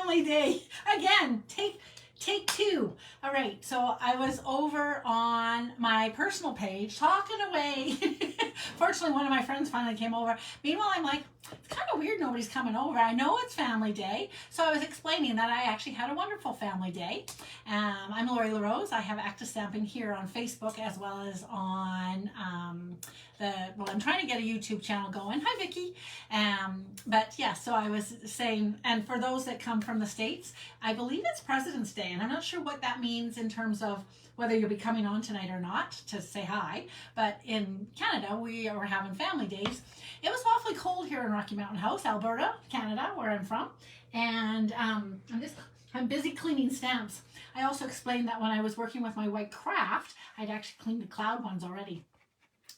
family day. Again, take two. All right, so I was over on my personal page talking away. Fortunately, one of my friends finally came over. Meanwhile, I'm like, it's kind of weird nobody's coming over. I know it's family day. So I was explaining that I actually had a wonderful family day. I'm Lori LaRose. I have Active Stamping here on Facebook as well as on I'm trying to get a YouTube channel going. Hi, Vicki. But yeah, so I was saying, and for those that come from the States, I believe it's President's Day, and I'm not sure what that means in terms of whether you'll be coming on tonight or not to say hi. But in Canada, we are having family days. It was awfully cold here in Rocky Mountain House, Alberta, Canada, where I'm from. And I'm busy cleaning stamps. I also explained that when I was working with my white craft, I'd actually cleaned the cloud ones already.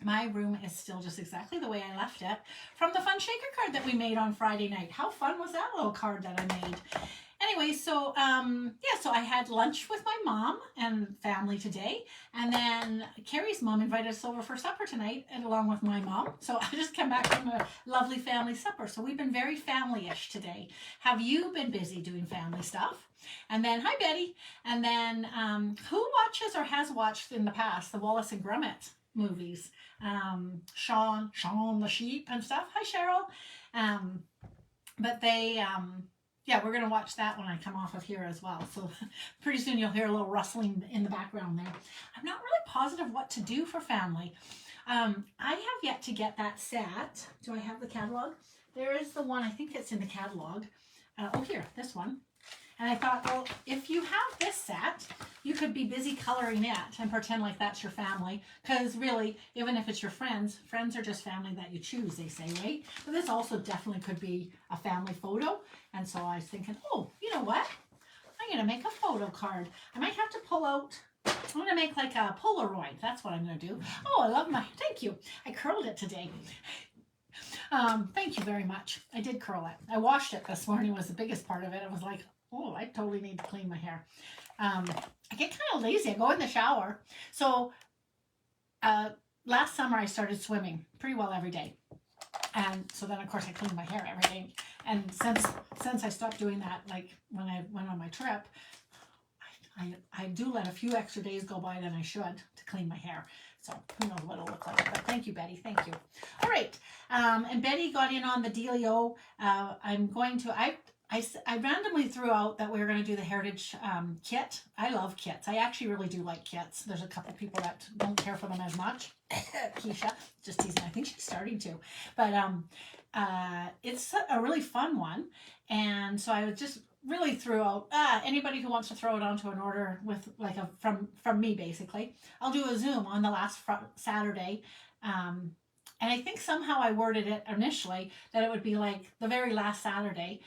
My room is still just exactly the way I left it from the fun shaker card that we made on Friday night. How fun was that little card that I made? Anyway, so so I had lunch with my mom and family today, and then Carrie's mom invited us over for supper tonight, and along with my mom. So I just came back from a lovely family supper. So we've been very family-ish today. Have you been busy doing family stuff? And then, hi Betty. And then, who watches or has watched in the past the Wallace and Gromit movies? Shaun the sheep and stuff. Hi Cheryl. But they yeah, we're going to watch that when I come off of here as well. So pretty soon you'll hear a little rustling in the background there. I'm not really positive what to do for family. I have yet to get that set. Do I have the catalog? There is the one, I think it's in the catalog. Oh, here, this one. And I thought, well, if you have this set, you could be busy coloring it and pretend like that's your family. Because really, even if it's your friends are just family that you choose, they say, right? But this also definitely could be a family photo. And so I was thinking, oh, you know what? I'm going to make a photo card. I might have to pull out, I'm going to make like a Polaroid. That's what I'm going to do. Oh, I love my, thank you. I curled it today. Thank you very much. I did curl it. I washed it this morning was the biggest part of it. I was like, oh, I totally need to clean my hair. I get kind of lazy. I go in the shower. So last summer I started swimming pretty well every day. And so then, of course, I clean my hair every day. And since I stopped doing that, like when I went on my trip, I do let a few extra days go by than I should to clean my hair. So who knows what it'll look like. But thank you, Betty. Thank you. All right. And Betty got in on the dealio. I'm going to... I randomly threw out that we were going to do the Heritage kit. I love kits. I actually really do like kits. There's a couple people that don't care for them as much. Keisha, just teasing. I think she's starting to. But it's a really fun one. And so I just really threw out anybody who wants to throw it onto an order with like from me, basically. I'll do a Zoom on the last Saturday. And I think somehow I worded it initially that it would be like the very last Saturday,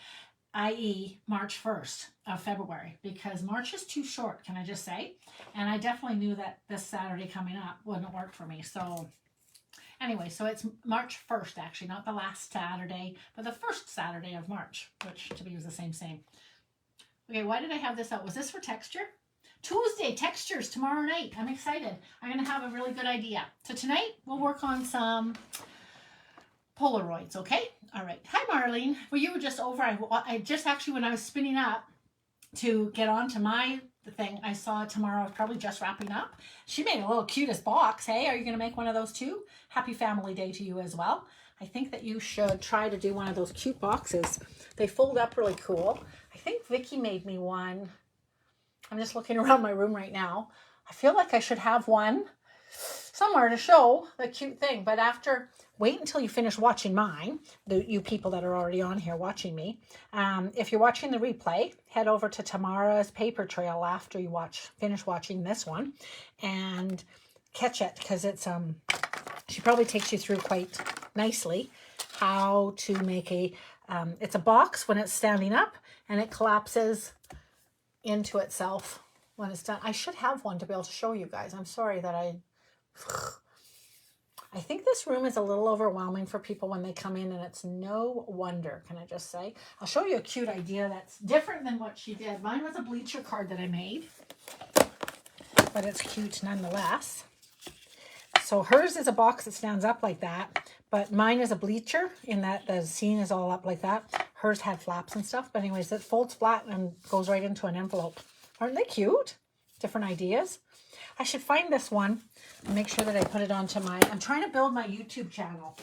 i.e. March 1st of February, because March is too short, can I just say? And I definitely knew that this Saturday coming up wouldn't work for me. So anyway, so it's March 1st, actually, not the last Saturday, but the first Saturday of March, which to me was the same. Okay, why did I have this out? Was this for texture? Tuesday, textures tomorrow night. I'm excited. I'm going to have a really good idea. So tonight, we'll work on some Polaroids, okay? All right. Hi, Marlene. Well, you were just over. I just actually, when I was spinning up to get onto my thing, I saw Tamara probably just wrapping up. She made a little cutest box. Hey, are you going to make one of those too? Happy Family Day to you as well. I think that you should try to do one of those cute boxes. They fold up really cool. I think Vicki made me one. I'm just looking around my room right now. I feel like I should have one somewhere to show the cute thing, but wait until you finish watching mine, you people that are already on here watching me. If you're watching the replay, head over to Tamara's paper trail after you finish watching this one and catch it, because it's she probably takes you through quite nicely how to make it's a box when it's standing up and it collapses into itself when it's done. I should have one to be able to show you guys. I'm sorry that I think this room is a little overwhelming for people when they come in, and it's no wonder, can I just say. I'll show you a cute idea that's different than what she did. Mine was a bleacher card that I made, but it's cute nonetheless. So hers is a box that stands up like that, But mine is a bleacher in that the scene is all up like that. Hers had flaps and stuff. But anyways, it folds flat and goes right into an envelope. Aren't they cute? Different ideas. I should find this one and make sure that I put it onto my... I'm trying to build my YouTube channel.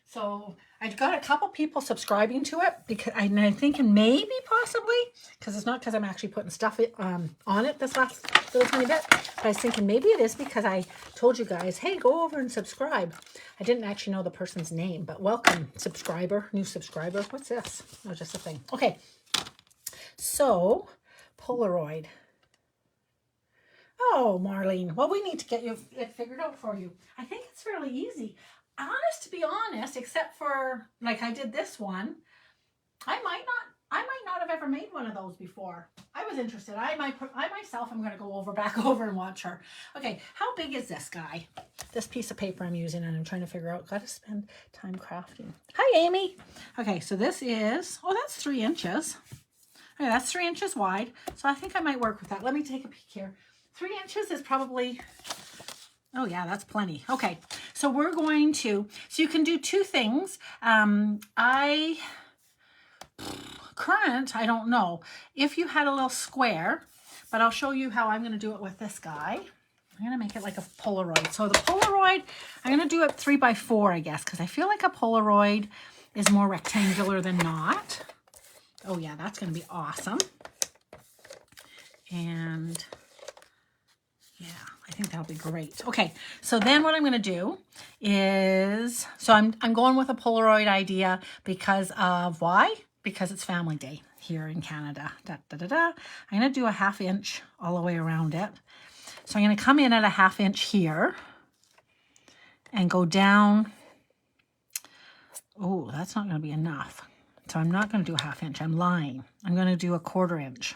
So I've got a couple people subscribing to it because I'm thinking maybe possibly, because it's not because I'm actually putting stuff on it this last little tiny bit, but I was thinking maybe it is because I told you guys, hey, go over and subscribe. I didn't actually know the person's name, but welcome, subscriber, new subscriber. What's this? Oh, just a thing. Okay, so Polaroid. Oh, Marlene. Well, we need to get it figured out for you. I think it's fairly easy. To be honest, except for like I did this one, I might not have ever made one of those before. I was interested. I myself am going to go back over and watch her. Okay, how big is this guy? This piece of paper I'm using, and I'm trying to figure out. Got to spend time crafting. Hi, Amy. Okay, so this is, oh, that's 3 inches. Okay, that's 3 inches wide. So I think I might work with that. Let me take a peek here. 3 inches is probably, oh yeah, that's plenty. Okay, so we're going to, so you can do 2 things. I don't know. If you had a little square, but I'll show you how I'm going to do it with this guy. I'm going to make it like a Polaroid. So the Polaroid, I'm going to do it 3x4, I guess, because I feel like a Polaroid is more rectangular than not. Oh yeah, that's going to be awesome. And yeah, I think that'll be great. Okay, so then what I'm going to do is, so I'm going with a Polaroid idea because of why? Because it's Family Day here in Canada. Da, da, da, da. I'm going to do a 1/2 inch all the way around it. So I'm going to come in at a 1/2 inch here and go down. Oh, that's not going to be enough. So I'm not going to do a 1/2 inch. I'm lying. I'm going to do a 1/4 inch.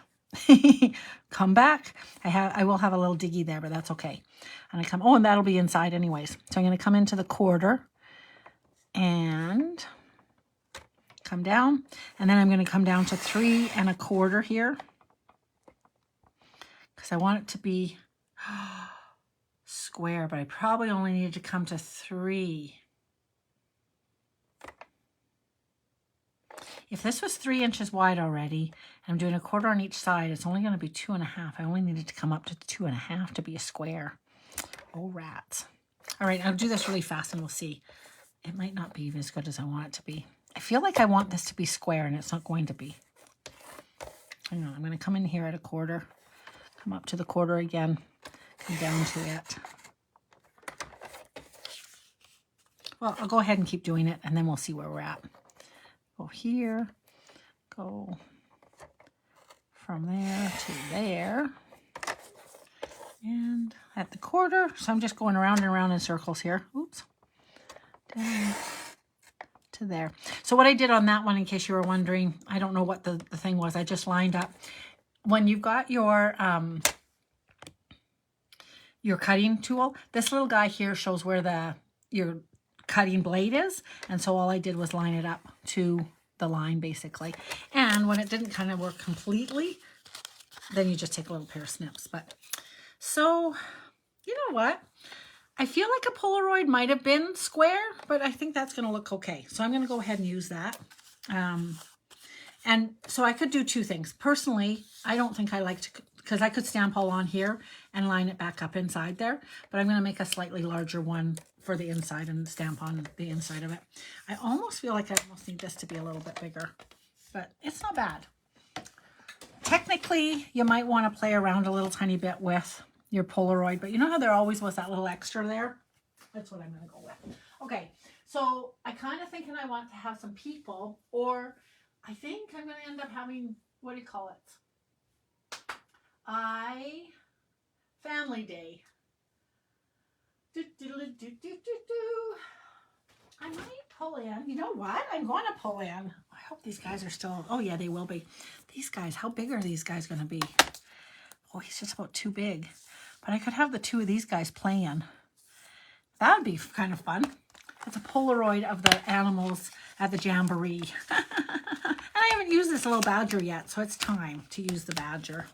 Come back. I will have a little diggy there, but that's okay. And I come, oh, and that'll be inside anyways. So I'm going to come into the 1/4 and come down, and then I'm going to come down to 3 1/4 here because I want it to be square, but I probably only need to come to 3. If this was 3 inches wide already, and I'm doing a 1/4 on each side, it's only going to be 2 1/2. I only needed to come up to 2 1/2 to be a square. Oh, rats. All right, I'll do this really fast and we'll see. It might not be as good as I want it to be. I feel like I want this to be square and it's not going to be. Hang on, I'm going to come in here at a 1/4, come up to the 1/4 again, come down to it. Well, I'll go ahead and keep doing it and then we'll see where we're at. Go here, go from there to there, and at the 1/4, so I'm just going around and around in circles here. Oops, down to there. So what I did on that one, in case you were wondering, I don't know what the thing was, I just lined up. When you've got your cutting tool, this little guy here shows where your cutting blade is, and so all I did was line it up to the line basically. And when it didn't kind of work completely, then you just take a little pair of snips. But so, you know what? I feel like a Polaroid might have been square, but I think that's going to look okay. So I'm going to go ahead and use that. And so I could do 2 things. Personally, I don't think I like to, because I could stamp all on here and line it back up inside there, but I'm going to make a slightly larger one for the inside and stamp on the inside of it. I almost feel like I almost need this to be a little bit bigger, but it's not bad. Technically, you might want to play around a little tiny bit with your Polaroid, but you know how there always was that little extra there? That's what I'm going to go with. Okay, so I kind of thinking I want to have some people, or I think I'm going to end up having, what do you call it? Family Day. I might pull in. You know what? I'm going to pull in. I hope these guys are still... Oh, yeah, they will be. These guys, how big are these guys going to be? Oh, he's just about too big. But I could have the 2 of these guys playing. That would be kind of fun. It's a Polaroid of the animals at the Jamboree. And I haven't used this little badger yet, so it's time to use the badger.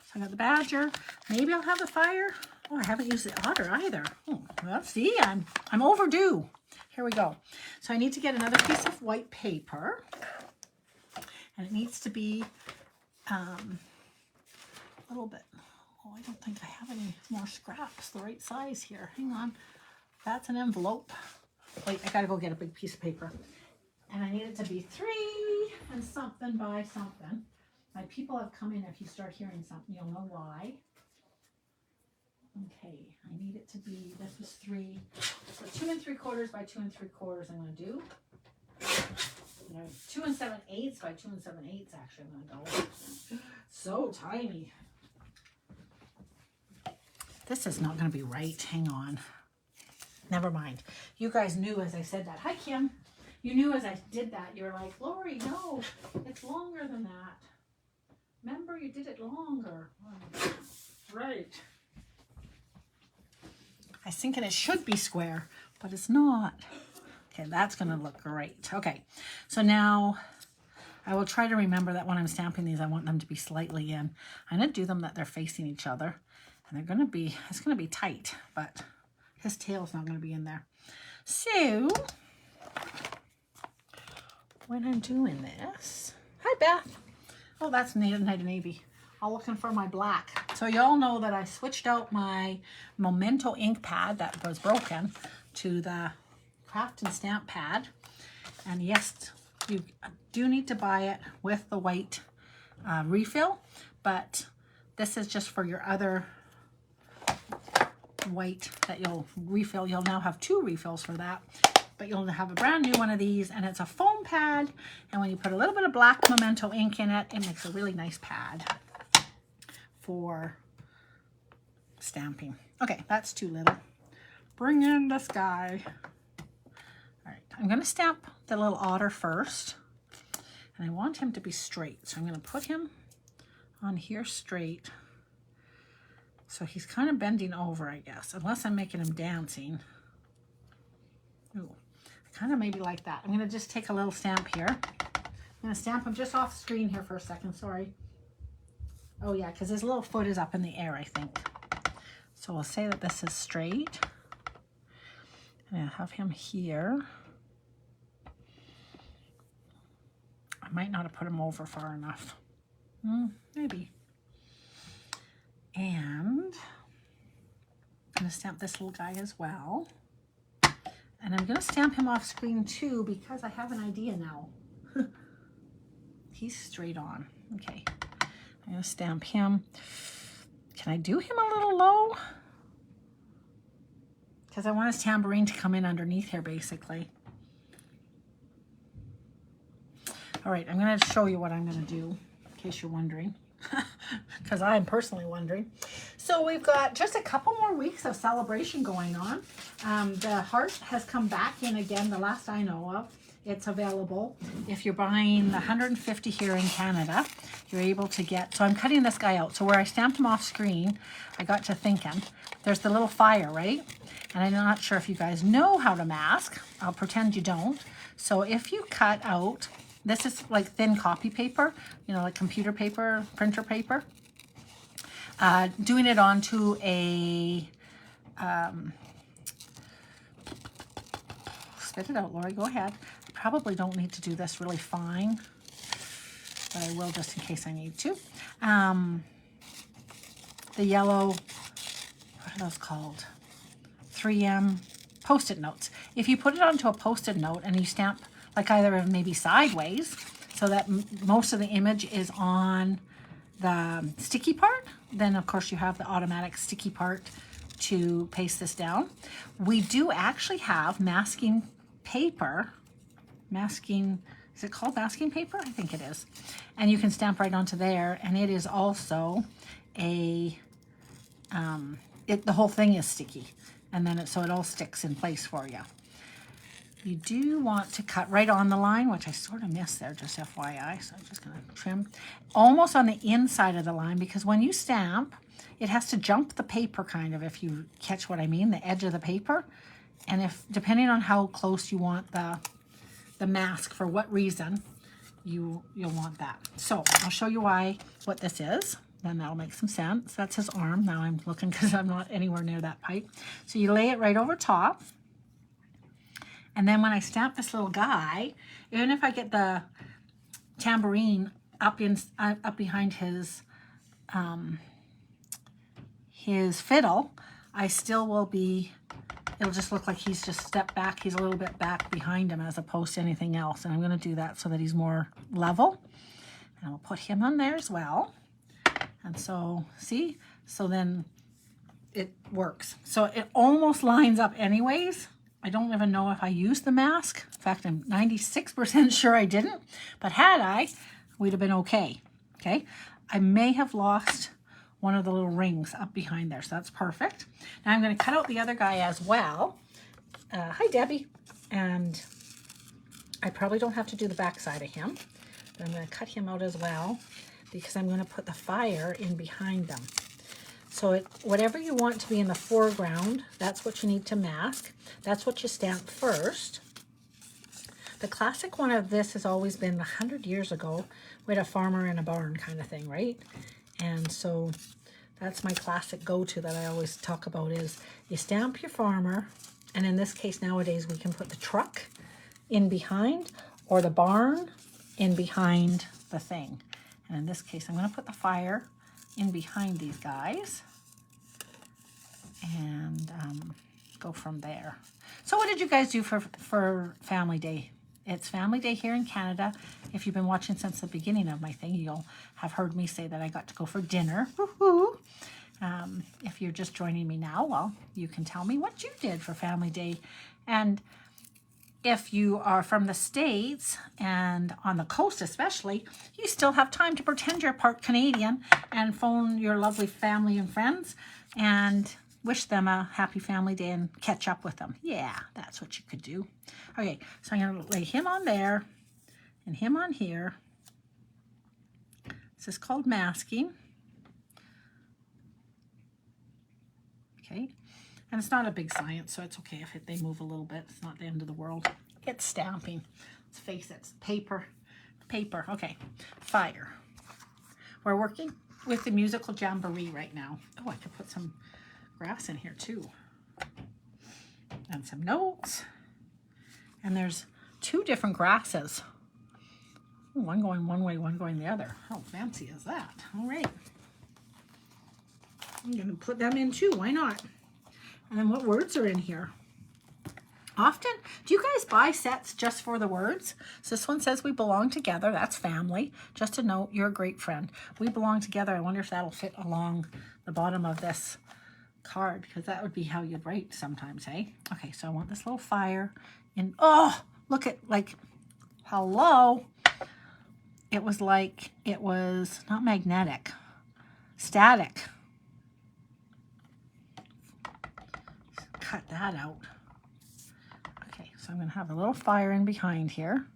So I got the badger. Maybe I'll have the fire. Oh, I haven't used the otter either. Oh, well, see, I'm overdue. here we go. So I need to get another piece of white paper, and it needs to be a little bit, oh, I don't think I have any more scraps the right size here. Hang on. That's an envelope. Wait, I gotta go get a big piece of paper. And I need it to be 3 and something by something. My people have come in. If you start hearing something, you'll know why. Okay, I need it to be, this was 3. So 2 3/4 by 2 3/4 I'm gonna do. 2 7/8 by 2 7/8 actually I'm gonna go. So tiny. This is not gonna be right. Hang on. Never mind. You guys knew as I said that. Hi, Kim. You knew as I did that. You were like, Lori, no, it's longer than that. Remember, you did it longer. Oh, right. I was thinking it should be square, but it's not. Okay, that's going to look great. Okay, so now I will try to remember that when I'm stamping these, I want them to be slightly in. I'm going to do them that they're facing each other, and they're going to be, it's going to be tight, but his tail's not going to be in there. So when I'm doing this, hi Beth. Oh, that's Night of Navy. I'm looking for my black. So y'all know that I switched out my Memento ink pad that was broken to the Craft and Stamp pad. And yes, you do need to buy it with the white refill, but this is just for your other white that you'll refill. You'll now have 2 refills for that, but you'll have a brand new one of these, and it's a foam pad, and when you put a little bit of black Memento ink in it, it makes a really nice pad for stamping. Okay, that's too little. Bring in the sky. All right, I'm going to stamp the little otter first, and I want him to be straight, so I'm going to put him on here straight. So he's kind of bending over, I guess, unless I'm making him dancing. Ooh, kind of maybe like that. I'm going to just take a little stamp here. I'm going to stamp him just off screen here for a second, sorry. Oh yeah, because his little foot is up in the air, I think. So we'll say that this is straight. And I'll have him here. I might not have put him over far enough. Maybe. And I'm going to stamp this little guy as well. And I'm going to stamp him off screen too because I have an idea now. He's straight on. Okay. I'm going to stamp him. Can I do him a little low? Because I want his tambourine to come in underneath here basically. All right, I'm going to show you what I'm going to do in case you're wondering. Because I'm personally wondering. So we've got just a couple more weeks of celebration going on. The heart has come back in again, the last I know of. It's available. If you're buying the 150 here in Canada, you're able to get, so I'm cutting this guy out. So where I stamped him off screen, I got to thinking, there's the little fire, right? And I'm not sure if you guys know how to mask. I'll pretend you don't. So if you cut out, this is like thin copy paper, you know, like computer paper, printer paper. Doing it onto a, spit it out, Lori, go ahead. I probably don't need to do this really fine, but I will just in case I need to. The yellow, what are those called? 3M Post-it notes. If you put it onto a Post-it note and you stamp like either maybe sideways so that most of the image is on the sticky part, then of course you have the automatic sticky part to paste this down. We do actually have masking paper, is it called masking paper? I think it is. And you can stamp right onto there, and it is also a, the whole thing is sticky, and then so it all sticks in place for you. You do want to cut right on the line, which I sort of missed there, just FYI. So I'm just going to trim almost on the inside of the line, because when you stamp, it has to jump the paper kind of, if you catch what I mean, the edge of the paper. And if, depending on how close you want the mask, for what reason, you'll want that. So I'll show you what this is. Then that'll make some sense. That's his arm. Now I'm looking because I'm not anywhere near that pipe. So you lay it right over top. And then when I stamp this little guy, even if I get the tambourine up behind his fiddle, I still will be, it'll just look like he's just stepped back. He's a little bit back behind him as opposed to anything else. And I'm going to do that so that he's more level. And I'll put him on there as well. And so, see? So then it works. So it almost lines up anyways. I don't even know if I used the mask. In fact, I'm 96% sure I didn't. But had I, we'd have been okay. Okay? I may have lost one of the little rings up behind there. So that's perfect. Now I'm going to cut out the other guy as well. Hi, Debbie. And I probably don't have to do the back side of him. But I'm going to cut him out as well because I'm going to put the fire in behind them. So whatever you want to be in the foreground, that's what you need to mask. That's what you stamp first. The classic one of this has always been 100 years ago. We had a farmer in a barn kind of thing, right? And so that's my classic go-to that I always talk about is you stamp your farmer, and in this case nowadays we can put the truck in behind or the barn in behind the thing. And in this case I'm going to put the fire in behind these guys and go from there. So what did you guys do for Family Day? It's Family Day here in Canada. If you've been watching since the beginning of my thing, you'll have heard me say that I got to go for dinner. Woohoo! If you're just joining me now, well, you can tell me what you did for Family Day. And if you are from the States and on the coast especially, you still have time to pretend you're part Canadian and phone your lovely family and friends and wish them a happy Family Day and catch up with them. Yeah, that's what you could do. Okay, so I'm going to lay him on there and him on here. This is called masking. Okay, and it's not a big science, so it's okay if they move a little bit. It's not the end of the world. It's stamping. Let's face it, it's paper. Paper. Okay, fire. We're working with the musical jamboree right now. Oh, I could put some grass in here too. And some notes. And there's 2 different grasses. Ooh, one going one way, one going the other. How fancy is that? All right. I'm going to put them in too. Why not? And then what words are in here? Often, do you guys buy sets just for the words? So this one says we belong together. That's family. Just a note, you're a great friend. We belong together. I wonder if that'll fit along the bottom of this card because that would be how you'd write sometimes, hey? Okay, so I want this little fire in. Oh, look at, like, hello. It was like, it was not magnetic, static. Cut that out. Okay, so I'm going to have a little fire in behind here.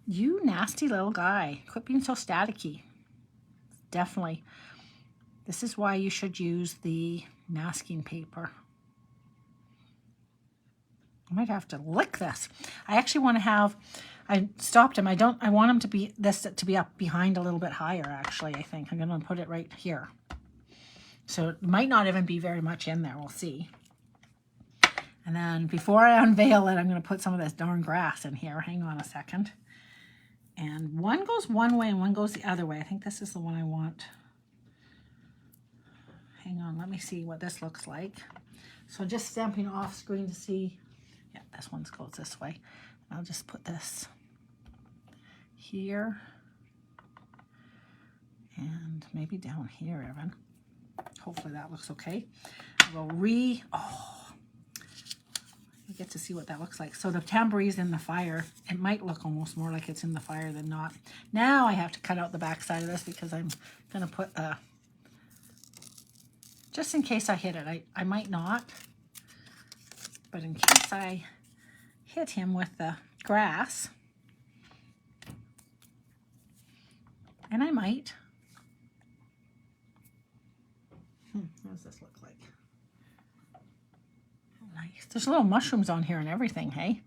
You nasty little guy. Quit being so staticky. Definitely. This is why you should use the masking paper. I might have to lick this. I actually want to have, I stopped him. I want him to be, this to be up behind a little bit higher, actually, I think. I'm going to put it right here. So it might not even be very much in there. We'll see. And then before I unveil it, I'm going to put some of this darn grass in here. Hang on a second. And one goes one way and one goes the other way. I think this is the one I want. Hang on, let me see what this looks like. So just stamping off screen to see. Yeah, this one goes this way. I'll just put this here. And maybe down here even. Hopefully that looks okay. We'll you get to see what that looks like. So the tambourin's in the fire. It might look almost more like it's in the fire than not. Now I have to cut out the back side of this because I'm going to put just in case I hit it. I might not, but in case I hit him with the grass, and I might. What does this look like? Nice. There's little mushrooms on here and everything, hey?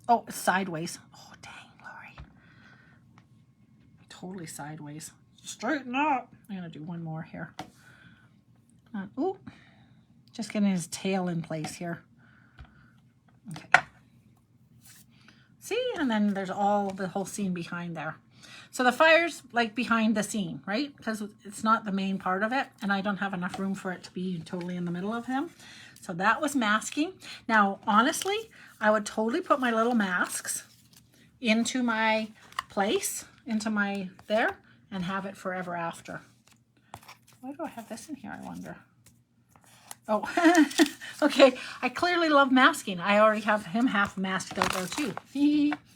Oh, it's sideways. Oh, dang, Lori. Totally sideways. Straighten up. I'm going to do one more here. Ooh, just getting his tail in place here. and then there's all the whole scene behind there. So the fire's like behind the scene, right? Because it's not the main part of it, and I don't have enough room for it to be totally in the middle of him. So that was masking. Now, honestly, I would totally put my little masks into my place, into my there, and have it forever after. Why do I have this in here, I wonder? Oh, okay. I clearly love masking. I already have him half masked out there too.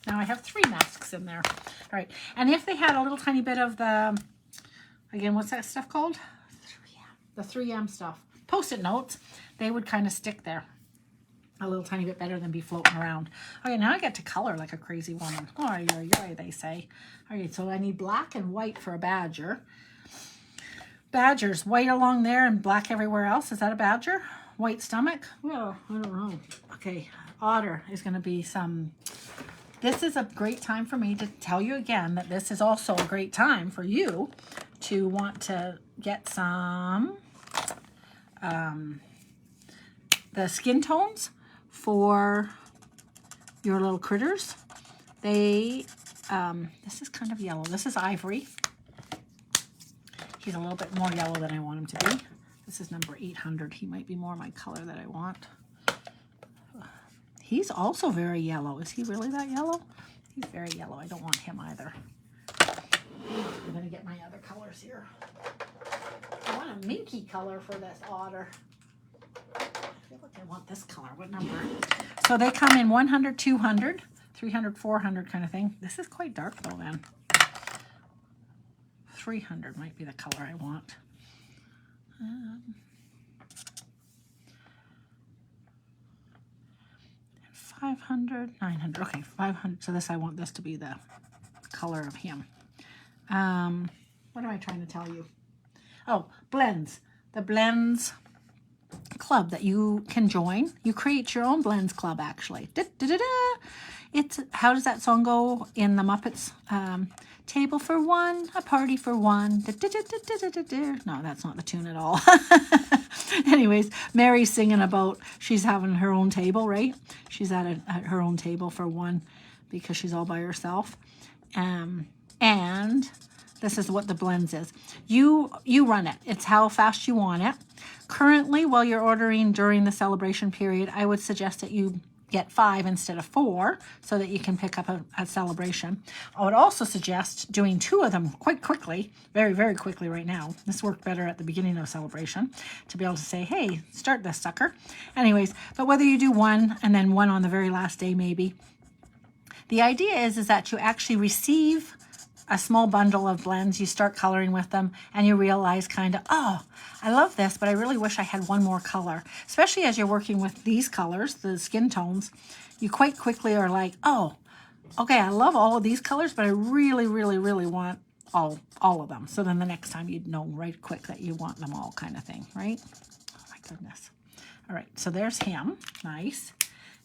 Now I have 3 masks in there. All right. And if they had a little tiny bit of the, again, what's that stuff called? 3M. The 3M stuff. Post-it notes, they would kind of stick there a little tiny bit better than be floating around. Okay, now I get to color like a crazy woman. Oh, they say. All right, so I need black and white for a badger. Badgers, white along there and black everywhere else. Is that a badger? White stomach? Well, I don't know. Okay, otter is going to be some... This is a great time for me to tell you again that this is also a great time for you to want to get some the skin tones for your little critters. They, this is kind of yellow. This is ivory. He's a little bit more yellow than I want him to be. This is number 800. He might be more my color that I want. He's also very yellow. Is he really that yellow? He's very yellow. I don't want him either. I'm going to get my other colors here. I want a minky color for this otter. I feel like I want this color. What number? So they come in 100, 200, 300, 400 kind of thing. This is quite dark though, then. 300 might be the color I want. 500, 900. Okay, 500. So this, I want this to be the color of him. What am I trying to tell you? Oh, blends. The blends club that you can join. You create your own blends club, actually. Da, da, da, da. It's, how does that song go in the Muppets? Table for one, a party for one. Da, da, da, da, da, da, da. No, that's not the tune at all. Anyways, Mary's singing about she's having her own table, right? She's at her own table for one because she's all by herself. And this is what the blends is. You run it. It's how fast you want it. Currently, while you're ordering during the celebration period, I would suggest that you get 5 instead of 4 so that you can pick up a celebration. I would also suggest doing 2 of them quite quickly, very, very quickly right now. This worked better at the beginning of celebration to be able to say, hey, start this sucker. Anyways, but whether you do 1 and then 1 on the very last day maybe, the idea is that you actually receive a small bundle of blends, you start coloring with them, and you realize kind of, oh, I love this, but I really wish I had one more color. Especially as you're working with these colors, the skin tones, you quite quickly are like, oh, okay, I love all of these colors, but I really, really, really want all of them. So then the next time you'd know right quick that you want them all kind of thing, right? Oh my goodness. All right, so there's him, nice.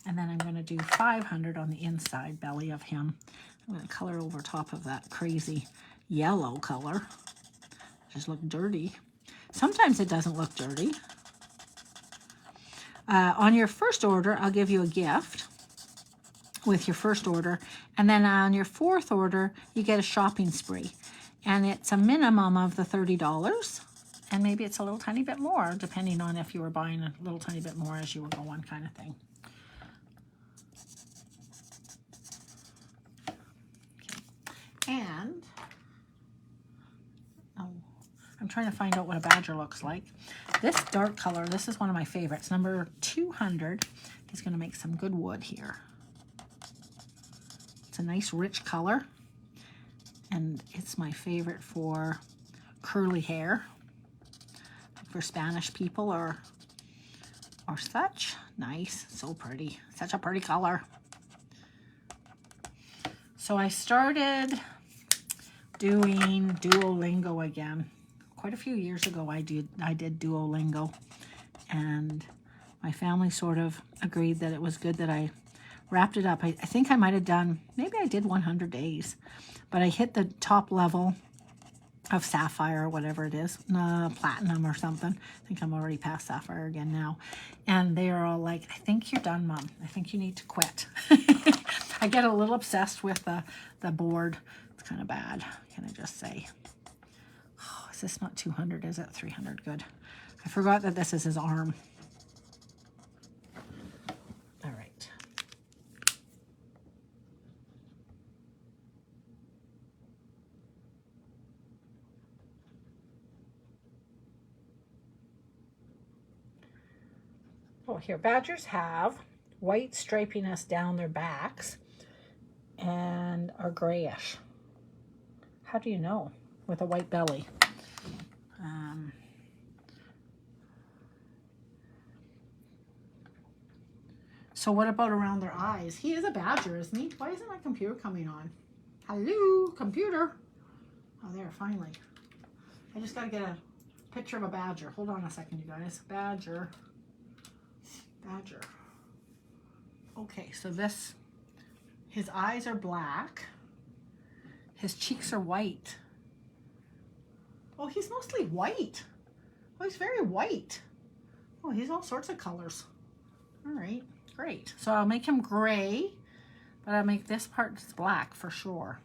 And then I'm gonna do 500 on the inside belly of him. I'm going to color over top of that crazy yellow color. Just look dirty. Sometimes it doesn't look dirty. On your first order, I'll give you a gift with your first order. And then on your 4th order, you get a shopping spree. And it's a minimum of the $30. And maybe it's a little tiny bit more, depending on if you were buying a little tiny bit more as you were going kind of thing. And, oh, I'm trying to find out what a badger looks like. This dark color, this is one of my favorites. Number 200 is going to make some good wood here. It's a nice rich color. And it's my favorite for curly hair. For Spanish people or such. Nice, so pretty. Such a pretty color. So I started doing Duolingo again. Quite a few years ago I did Duolingo, and my family sort of agreed that it was good that I wrapped it up. I think I might have done, maybe I did 100 days, but I hit the top level of Sapphire or whatever it is, Platinum or something. I think I'm already past Sapphire again now. And they are all like, I think you're done, Mom. I think you need to quit. I get a little obsessed with the board. It's kind of bad, can I just say. Oh, is this not 200? Is it 300? Good. I forgot that this is his arm. All right. Oh, here, badgers have white stripiness down their backs and are grayish. How do you know? With a white belly. So what about around their eyes? He is a badger, isn't he? Why isn't my computer coming on? Hello, computer. Oh, there, finally. I just got to get a picture of a badger. Hold on a second, you guys. Badger. Badger. Okay, so this, his eyes are black. His cheeks are white. Oh, he's mostly white. Oh, he's very white. Oh, he's all sorts of colors. All right, great. So I'll make him gray, but I'll make this part black for sure.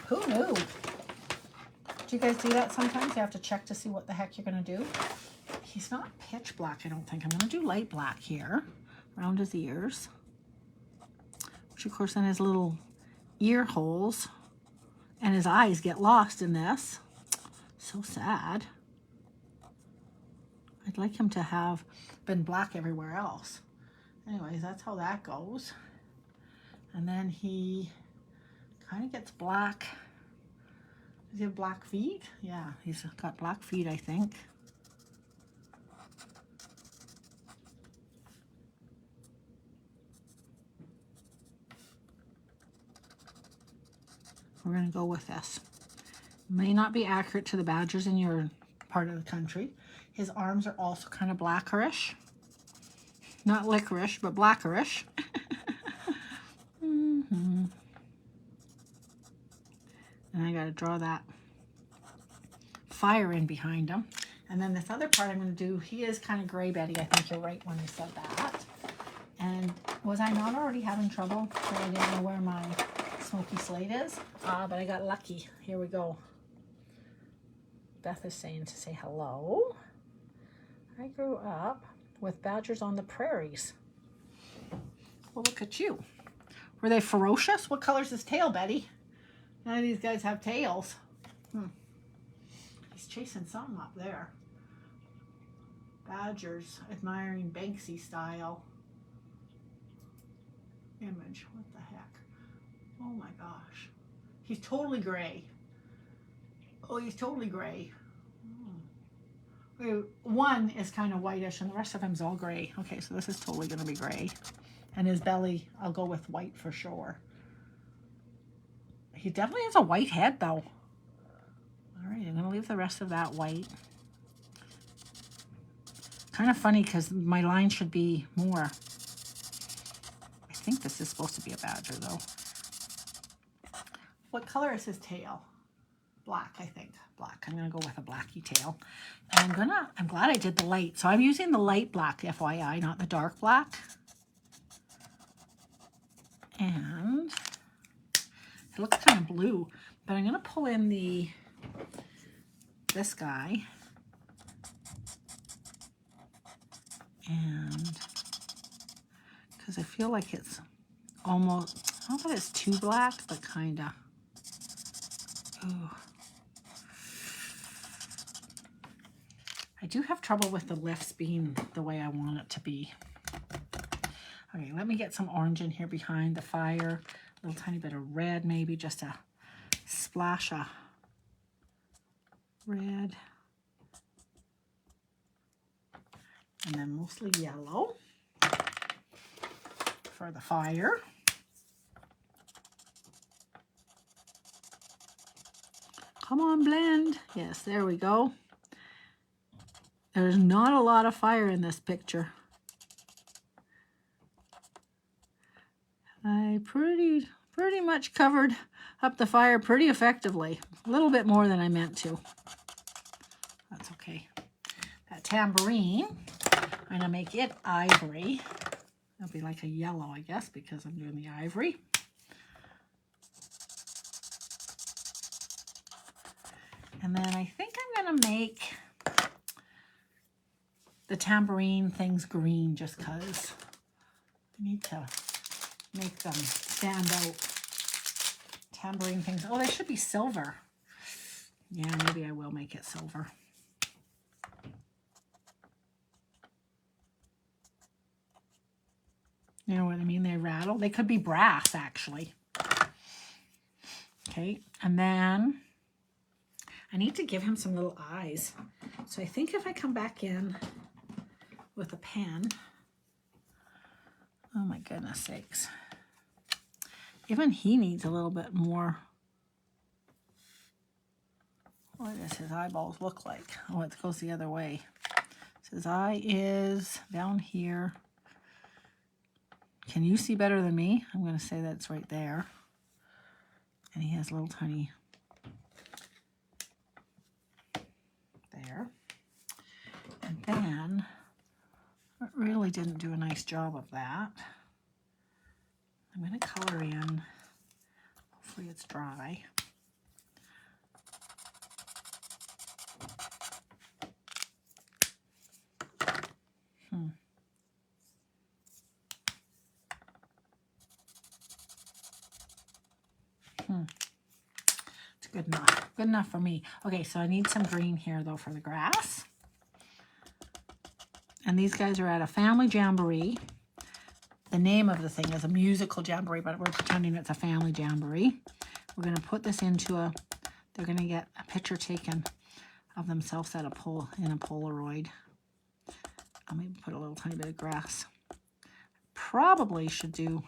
Who knew? Do you guys do that sometimes? You have to check to see what the heck you're gonna do. He's not pitch black, I don't think. I'm gonna do light black here around his ears, which of course then his little ear holes and his eyes get lost in this. So sad. I'd like him to have been black everywhere else. Anyways, that's how that goes. And then he kind of gets black. Does he have black feet? Yeah, he's got black feet, I think. We're going to go with this. May not be accurate to the badgers in your part of the country. His arms are also kind of blackerish. Not licorice, but blackerish. And I got to draw that fire in behind him. And then this other part I'm going to do, he is kind of gray, Betty. I think you're right when you said that. And was I not already having trouble that I didn't know where my smoky slate is? But I got lucky. Here we go. Beth is saying to say hello. I grew up with badgers on the prairies. Well, look at you. Were they ferocious? What color's his tail, Betty? None of these guys have tails. He's chasing something up there. Badgers admiring Banksy style image. What the heck? Oh my gosh. He's totally gray. Oh, he's totally gray. One is kind of whitish and the rest of him's all gray. Okay, so this is totally going to be gray. And his belly, I'll go with white for sure. He definitely has a white head though. All right, I'm going to leave the rest of that white. Kind of funny because my line should be more. I think this is supposed to be a badger though. What color is his tail? Black, I think. Black. I'm going to go with a blacky tail. And I'm glad I did the light. So I'm using the light black, FYI, not the dark black. And it looks kind of blue, but I'm going to pull in this guy. And because I feel like it's almost, not that it's too black, but kind of. Ooh. I do have trouble with the lifts being the way I want it to be. Okay, let me get some orange in here behind the fire. A little tiny bit of red, maybe just a splash of red. And then mostly yellow for the fire. Come on, blend. Yes, there we go. There's not a lot of fire in this picture. I pretty much covered up the fire pretty effectively. A little bit more than I meant to. That's okay. That tambourine, I'm going to make it ivory. It'll be like a yellow, I guess, because I'm doing the ivory. And then I think I'm going to make the tambourine things green just because I need to make them stand out. Tambourine things. Oh, they should be silver. Yeah, maybe I will make it silver. You know what I mean? They rattle. They could be brass, actually. Okay, and then I need to give him some little eyes. So I think if I come back in with a pen, oh my goodness sakes. Even he needs a little bit more. What does his eyeballs look like? Oh, it goes the other way. So his eye is down here. Can you see better than me? I'm going to say that's right there. And he has little tiny there. And then, I really didn't do a nice job of that. I'm going to color in. Hopefully it's dry. It's good enough. Good enough for me. Okay, so I need some green here, though, for the grass. And these guys are at a family jamboree. The name of the thing is a musical jamboree, but we're pretending it's a family jamboree. We're going to put this into a, they're going to get a picture taken of themselves at a in a Polaroid. I'll maybe put a little tiny bit of grass. Probably should do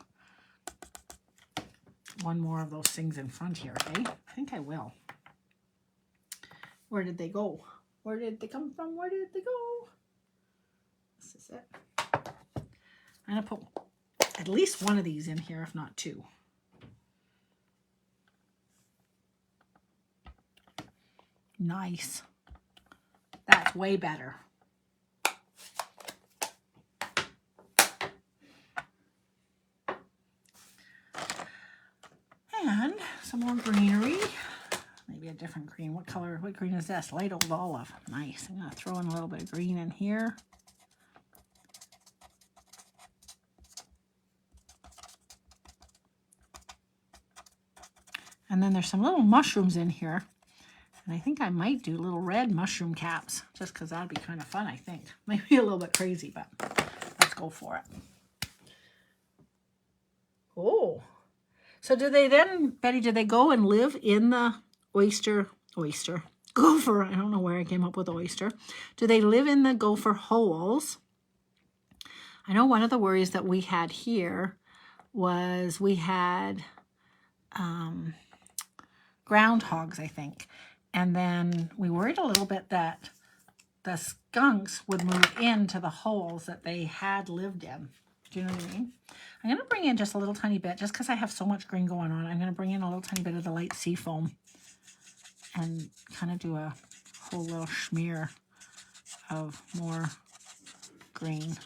one more of those things in front here, eh? I think I will. Where did they go? Where did they come from? Where did they go? This is it. I'm going to put at least one of these in here, if not two. Nice. That's way better. And some more greenery. Maybe a different green. What color? What green is this? Light old olive. Nice. I'm going to throw in a little bit of green in here. And then there's some little mushrooms in here. And I think I might do little red mushroom caps, just because that'd be kind of fun, I think. Might be a little bit crazy, but let's go for it. Oh. So do they then, Betty, do they go and live in the gopher? I don't know where I came up with oyster. Do they live in the gopher holes? I know one of the worries that we had here was we had groundhogs, I think. And then we worried a little bit that the skunks would move into the holes that they had lived in. Do you know what I mean? I'm going to bring in just a little tiny bit, just because I have so much green going on. I'm going to bring in a little tiny bit of the light sea foam and kind of do a whole little smear of more green.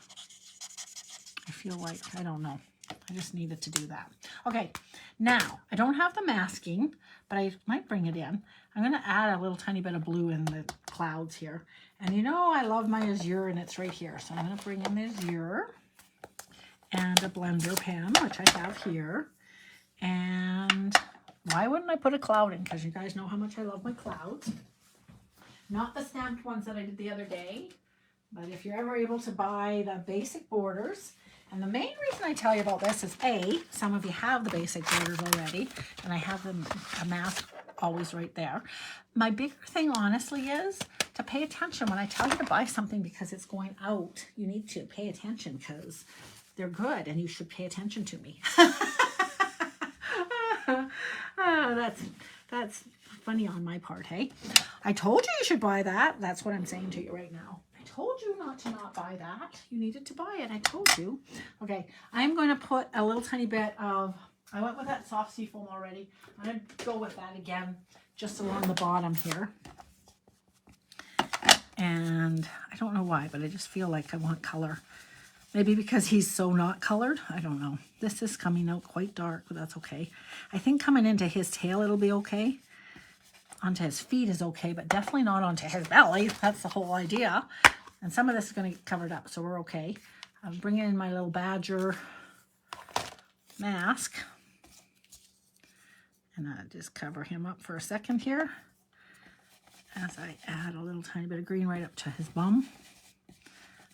I feel like, I don't know. I just needed to do that. Okay, now, I don't have the masking, but I might bring it in. I'm going to add a little tiny bit of blue in the clouds here. And you know I love my azure, and it's right here. So I'm going to bring in the azure and a blender pen, which I have here. And why wouldn't I put a cloud in? Because you guys know how much I love my clouds. Not the stamped ones that I did the other day, but if you're ever able to buy the basic borders. And the main reason I tell you about this is A, some of you have the basic borders already, and I have them amassed always right there. My bigger thing, honestly, is to pay attention when I tell you to buy something because it's going out. You need to pay attention because they're good, and you should pay attention to me. That's funny on my part, hey? I told you should buy that. That's what I'm saying to you right now. I told you not to not buy that. You needed to buy it. I told you. Okay, I'm going to put a little tiny bit of, I went with that soft sea foam already. I'm going to go with that again, just along the bottom here. And I don't know why, but I just feel like I want color. Maybe because he's so not colored. I don't know. This is coming out quite dark, but that's okay. I think coming into his tail, it'll be okay. Onto his feet is okay, but definitely not onto his belly. That's the whole idea. And some of this is going to get covered up, so we're okay. I'm bringing in my little badger mask. And I just cover him up for a second here as I add a little tiny bit of green right up to his bum.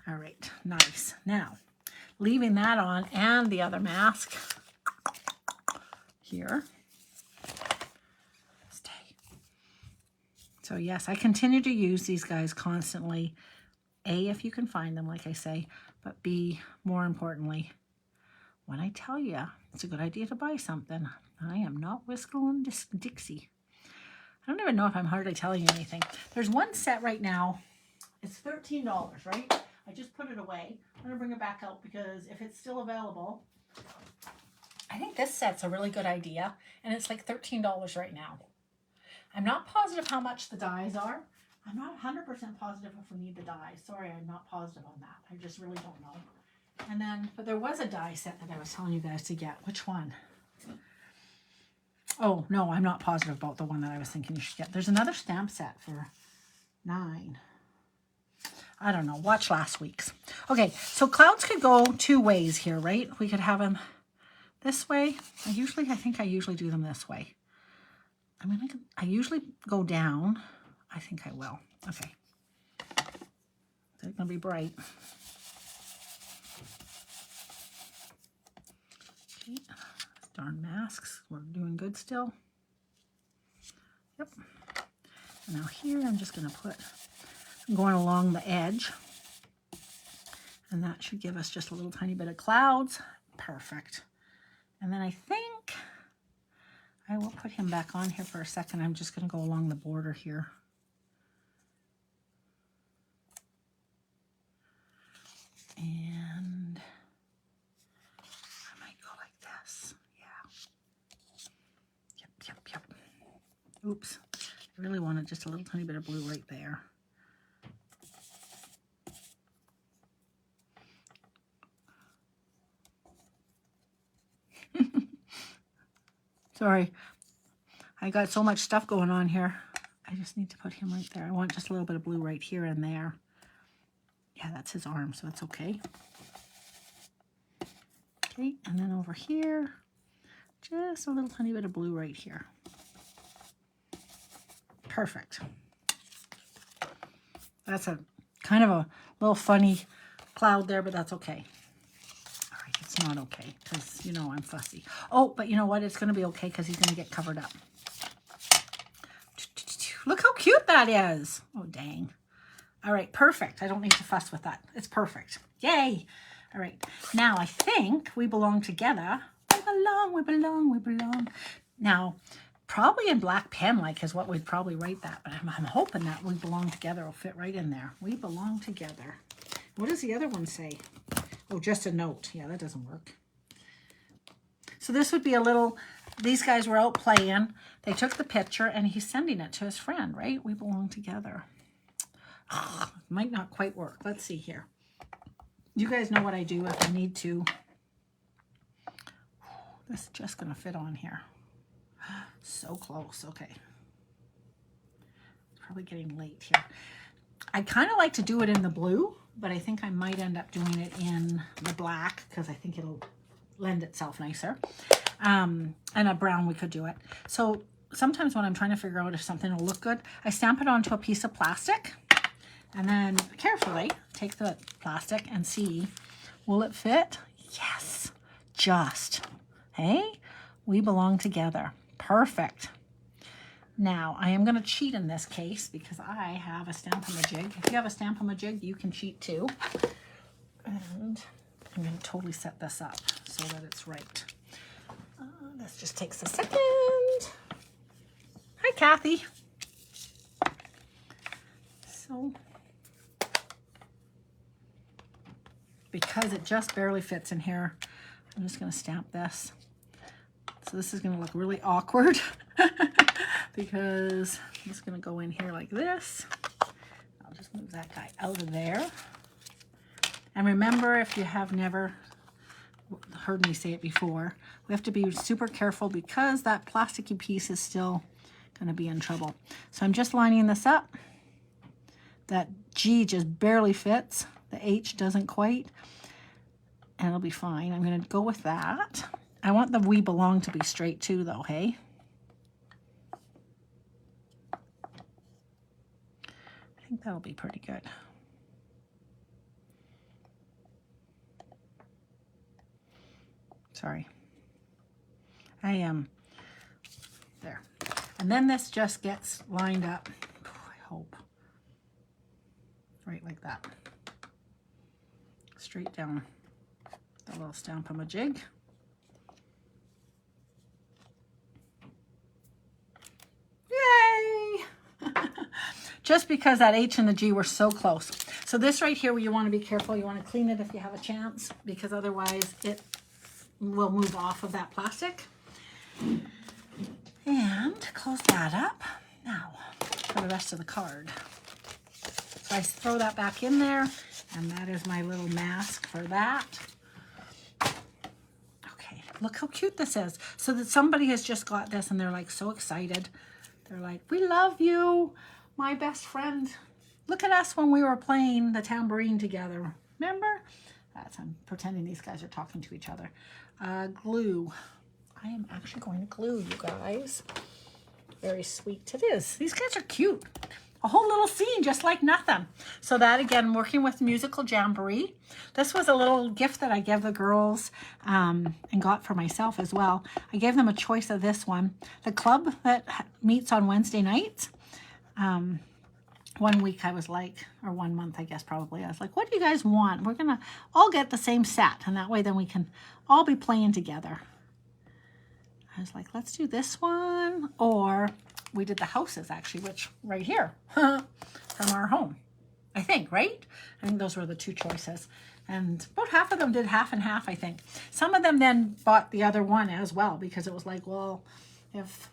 All right, nice. Now, leaving that on and the other mask here. Stay. So yes, I continue to use these guys constantly. A, if you can find them, like I say, but B, more importantly, when I tell you it's a good idea to buy something, I am not Whistle and Dixie. I don't even know if I'm hardly telling you anything. There's one set right now. It's $13, right? I just put it away. I'm going to bring it back out because if it's still available, I think this set's a really good idea. And it's like $13 right now. I'm not positive how much the dyes are. I'm not 100% positive if we need the dyes. Sorry, I'm not positive on that. I just really don't know. And then, but there was a dye set that I was telling you guys to get. Which one? Oh, no, I'm not positive about the one that I was thinking you should get. There's another stamp set for $9. I don't know. Watch last week's. Okay, so clouds could go two ways here, right? We could have them this way. I think I usually do them this way. I usually go down. I think I will. Okay. They're going to be bright. Okay. Darn masks. We're doing good still. Yep. And now here I'm just going to put, I'm going along the edge. And that should give us just a little tiny bit of clouds. Perfect. And then I think I will put him back on here for a second. I'm just going to go along the border here. And I might go like this. Yeah. Yep. Oops. I really wanted just a little tiny bit of blue right there. Sorry. I got so much stuff going on here. I just need to put him right there. I want just a little bit of blue right here and there. Yeah, that's his arm, so it's okay. Okay, and then over here, just a little tiny bit of blue right here. Perfect. That's a kind of a little funny cloud there, but that's okay. All right, it's not okay because, you know, I'm fussy. Oh, but you know what? It's going to be okay because he's going to get covered up. Look how cute that is. Oh, dang. All right, perfect. I don't need to fuss with that. It's perfect. Yay. All right. Now, I think we belong together. We belong. Now, probably in black pen, like, is what we'd probably write that. But I'm hoping that we belong together will fit right in there. We belong together. What does the other one say? Oh, just a note. Yeah, that doesn't work. So this would be a little, these guys were out playing. They took the picture and he's sending it to his friend, right? We belong together. Oh, might not quite work. Let's see here. You guys know what I do if I need to. This is just going to fit on here. So close. Okay. It's probably getting late here. I kind of like to do it in the blue, but I think I might end up doing it in the black because I think it'll lend itself nicer. And a brown, we could do it. So sometimes when I'm trying to figure out if something will look good, I stamp it onto a piece of plastic and then carefully take the plastic and see, will it fit? Yes, just. Hey, we belong together. Perfect. Now, I am going to cheat in this case because I have a Stamp-A-Majig. If you have a Stamp-A-Majig, you can cheat too. And I'm going to totally set this up so that it's right. This just takes a second. Hi, Kathy. So, because it just barely fits in here, I'm just going to stamp this. So this is going to look really awkward because I'm just going to go in here like this. I'll just move that guy out of there. And remember, if you have never heard me say it before, we have to be super careful because that plasticky piece is still going to be in trouble. So I'm just lining this up. That G just barely fits. The H doesn't quite. And it'll be fine. I'm going to go with that. I want the "we belong" to be straight too, though, hey? I think that'll be pretty good. Sorry. I am there. And then this just gets lined up, I hope. Right like that. Straight down the little stamp-a-ma-jig. Yay! Just because that H and the G were so close. So this right here, you want to be careful. You want to clean it if you have a chance, because otherwise it will move off of that plastic. And close that up. Now for the rest of the card. So I throw that back in there, and that is my little mask for that. Okay, look how cute this is. So that somebody has just got this and they're like so excited. They're like, "We love you, my best friend. Look at us when we were playing the tambourine together. Remember?" I'm pretending these guys are talking to each other. Glue. I am actually going to glue, you guys. Very sweet it is. These guys are cute. A whole little scene, just like nothing. So that, again, working with Musical Jamboree. This was a little gift that I gave the girls and got for myself as well. I gave them a choice of this one. The club that meets on Wednesday nights. One week I was like, or 1 month I guess probably, I was like, "What do you guys want? We're going to all get the same set. And that way then we can all be playing together." I was like, let's do this one. Or we did the houses actually, which right here from our home, I think, right? I think those were the two choices. And about half of them did half and half, I think. Some of them then bought the other one as well, because it was like, well, if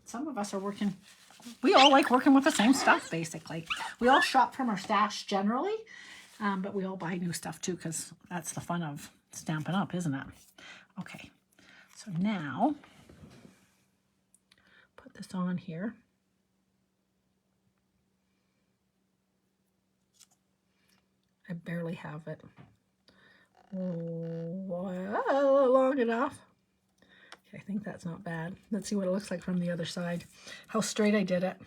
some of us are working, we all like working with the same stuff, basically. We all shop from our stash generally, but we all buy new stuff too, because that's the fun of Stampin' Up, isn't it? Okay, so now put this on here. I barely have it long enough. Okay, I think that's not bad. Let's see what it looks like from the other side. How straight I did it.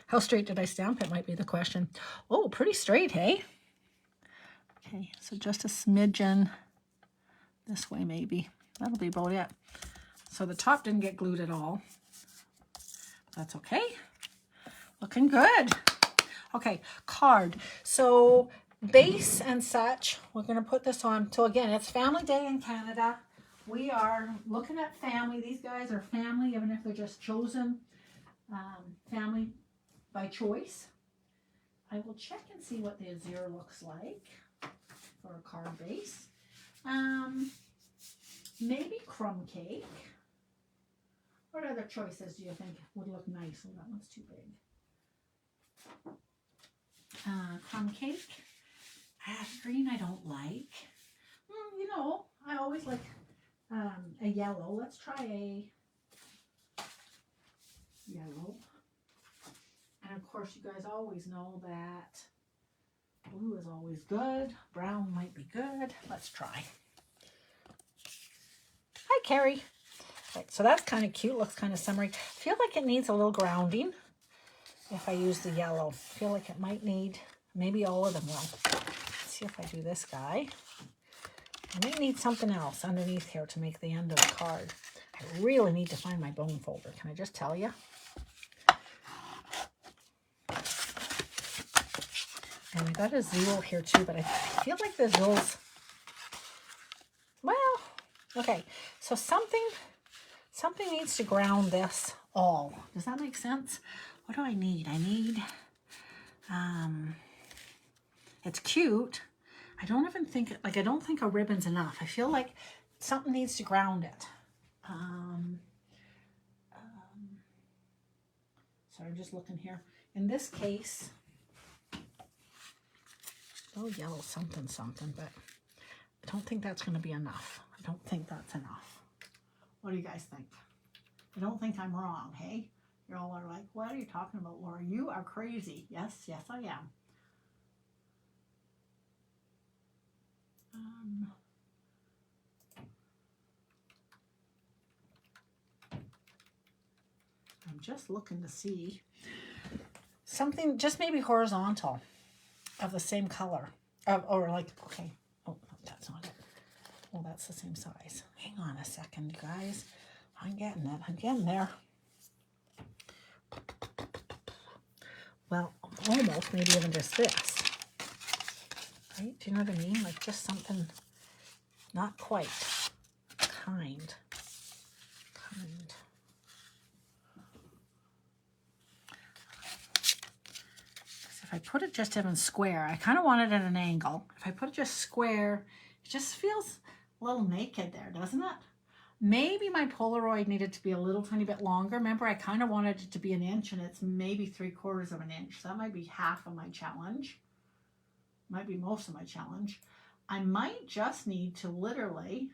How straight did I stamp it might be the question. Oh, pretty straight, hey? Okay, so just a smidgen this way maybe. That'll be about it. So the top didn't get glued at all. That's okay. Looking good. Okay, card. So base and such, we're going to put this on. So again, it's Family Day in Canada. We are looking at family. These guys are family, even if they're just chosen family by choice. I will check and see what the azure looks like for a card base. Maybe crumb cake. What other choices do you think would look nice? Oh, that one's too big. Crumb cake. Green I don't like. You know, I always like a yellow. Let's try a yellow. And of course, you guys always know that blue is always good. Brown might be good. Let's try. Hi, Carrie. Right, so that's kind of cute. Looks kind of summery. I feel like it needs a little grounding if I use the yellow. I feel like it might need, maybe all of them will. Let's see if I do this guy. I might need something else underneath here to make the end of the card. I really need to find my bone folder. Can I just tell you? And I got a Zool here too, but I feel like the Zool's, well, okay. So something needs to ground this all. Does that make sense? What do I need? I need, it's cute. I don't even think, like, I don't think a ribbon's enough. I feel like something needs to ground it. Sorry, I'm just looking here. In this case, little yellow something, but I don't think that's going to be enough. I don't think that's enough. What do you guys think? I don't think I'm wrong, hey? You all are like, what are you talking about, Laura? You are crazy. Yes, yes, I am. I'm just looking to see something, just maybe horizontal of the same color. Or like, okay. Oh, no, that's not it. Oh, that's the same size. Hang on a second, guys. I'm getting it. I'm getting there. Well, almost, maybe even just this. Right? Do you know what I mean? Like just something not quite. Kind. If I put it just even square, I kind of want it at an angle. If I put it just square, it just feels a little naked there, doesn't it? Maybe my Polaroid needed to be a little tiny bit longer. Remember, I kind of wanted it to be 1 inch, and it's maybe 3/4 of an inch. So that might be half of my challenge. Might be most of my challenge. I might just need to literally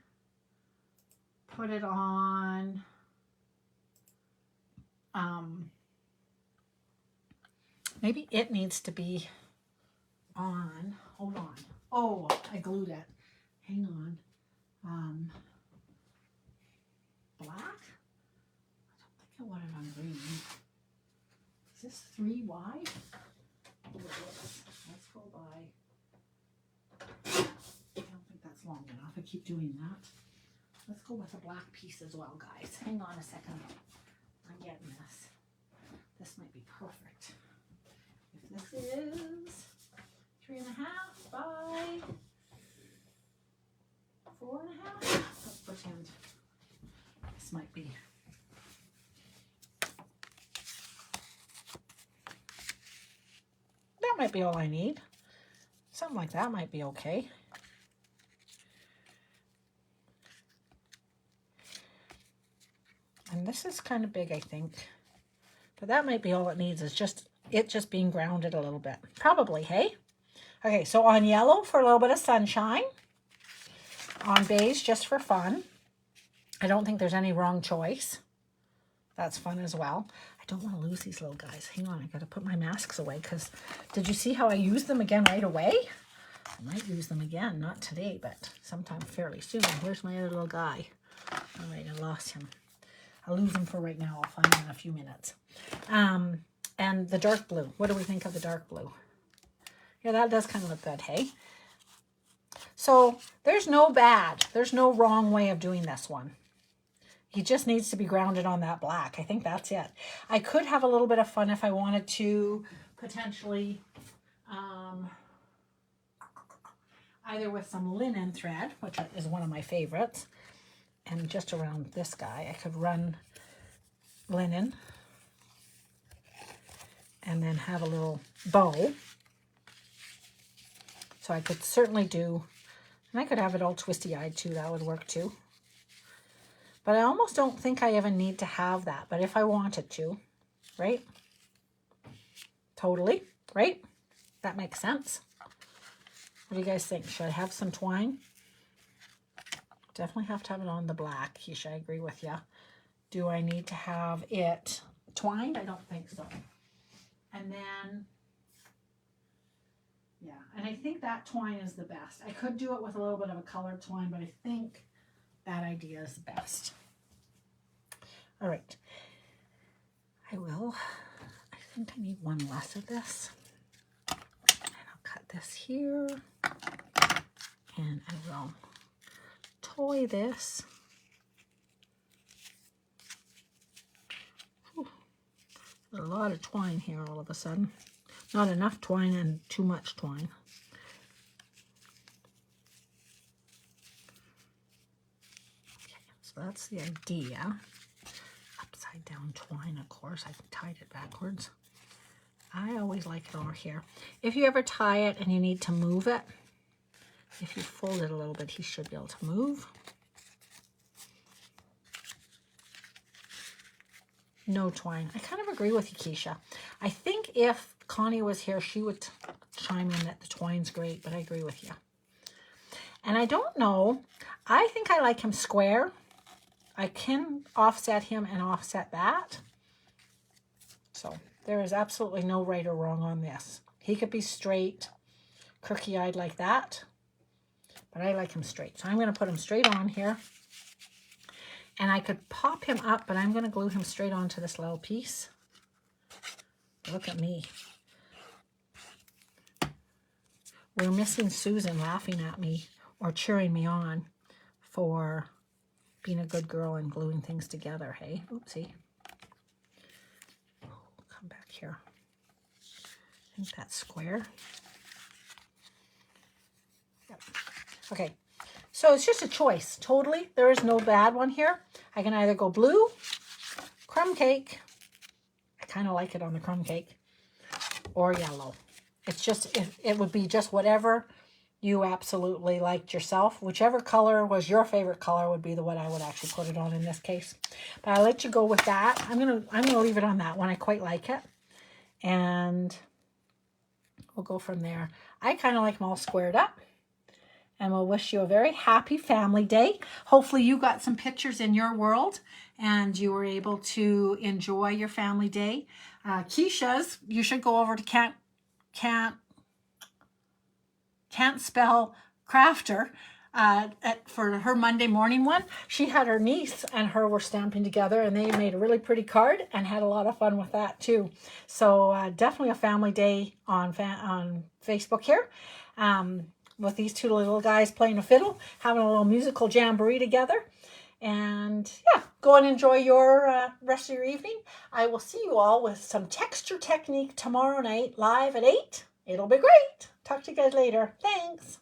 put it on maybe it needs to be on, hold on. Oh, I glued it. Hang on. Black? I don't think I want it on green. Is this 3 wide? Oh, it is. Let's go by. I don't think that's long enough. I keep doing that. Let's go with a black piece as well, guys. Hang on a second. I'm getting this. This might be perfect. If this is 3.5 by 4.5, let's pretend this might be. That might be all I need. Something like that might be okay. And this is kind of big, I think. But that might be all it needs, is just being grounded a little bit. Probably, hey? Okay, so on yellow for a little bit of sunshine. On beige just for fun. I don't think there's any wrong choice. That's fun as well. I don't want to lose these little guys. Hang on, I got to put my masks away, because did you see how I used them again right away? I might use them again, not today, but sometime fairly soon. Where's my other little guy? All right, I lost him. I'll lose him for right now. I'll find him in a few minutes. And the dark blue. What do we think of the dark blue? Yeah, that does kind of look good, hey? So there's no bad. There's no wrong way of doing this one. He just needs to be grounded on that black. I think that's it. I could have a little bit of fun if I wanted to potentially either with some linen thread, which is one of my favorites, and just around this guy, I could run linen and then have a little bow. So I could certainly do, and I could have it all twisty-eyed too. That would work too. But I almost don't think I even need to have that. But if I wanted to, right? Totally, right? That makes sense. What do you guys think? Should I have some twine? Definitely have to have it on the black, Keisha. I agree with you. Do I need to have it twined? I don't think so. And then, yeah, and I think that twine is the best. I could do it with a little bit of a colored twine, but I think that idea is the best. All right. I think I need one less of this. And I'll cut this here. And I will toy this. Whew. A lot of twine here all of a sudden. Not enough twine and too much twine. Okay, so that's the idea. Upside down twine, of course. I've tied it backwards. I always like it over here. If you ever tie it and you need to move it, if you fold it a little bit, he should be able to move. No twine. I kind of agree with you, Keisha. I think if Connie was here, she would chime in that the twine's great, but I agree with you. And I don't know. I think I like him square. I can offset him and offset that. So there is absolutely no right or wrong on this. He could be straight, crookey-eyed like that, but I like him straight. So I'm going to put him straight on here. And I could pop him up, but I'm going to glue him straight onto this little piece. Look at me. We're missing Susan laughing at me or cheering me on for being a good girl and gluing things together, hey? Oopsie. Come back here. I think that's square. Yep. Okay, so it's just a choice, totally. There is no bad one here. I can either go blue, crumb cake. I kind of like it on the crumb cake, or yellow. It's just, it would be just whatever you absolutely liked yourself. Whichever color was your favorite color would be the one I would actually put it on in this case. But I'll let you go with that. I'm gonna leave it on that one. I quite like it. And we'll go from there. I kind of like them all squared up. And we'll wish you a very happy family day. Hopefully you got some pictures in your world and you were able to enjoy your family day. Keisha's, you should go over to Can't Spell Crafter for her Monday morning one. She had her niece and her were stamping together, and they made a really pretty card and had a lot of fun with that too. So definitely a family day on Facebook here. With these two little guys playing a fiddle, having a little musical jamboree together. And yeah, go and enjoy your rest of your evening. I will see you all with some texture technique tomorrow night live at 8. It'll be great. Talk to you guys later. Thanks.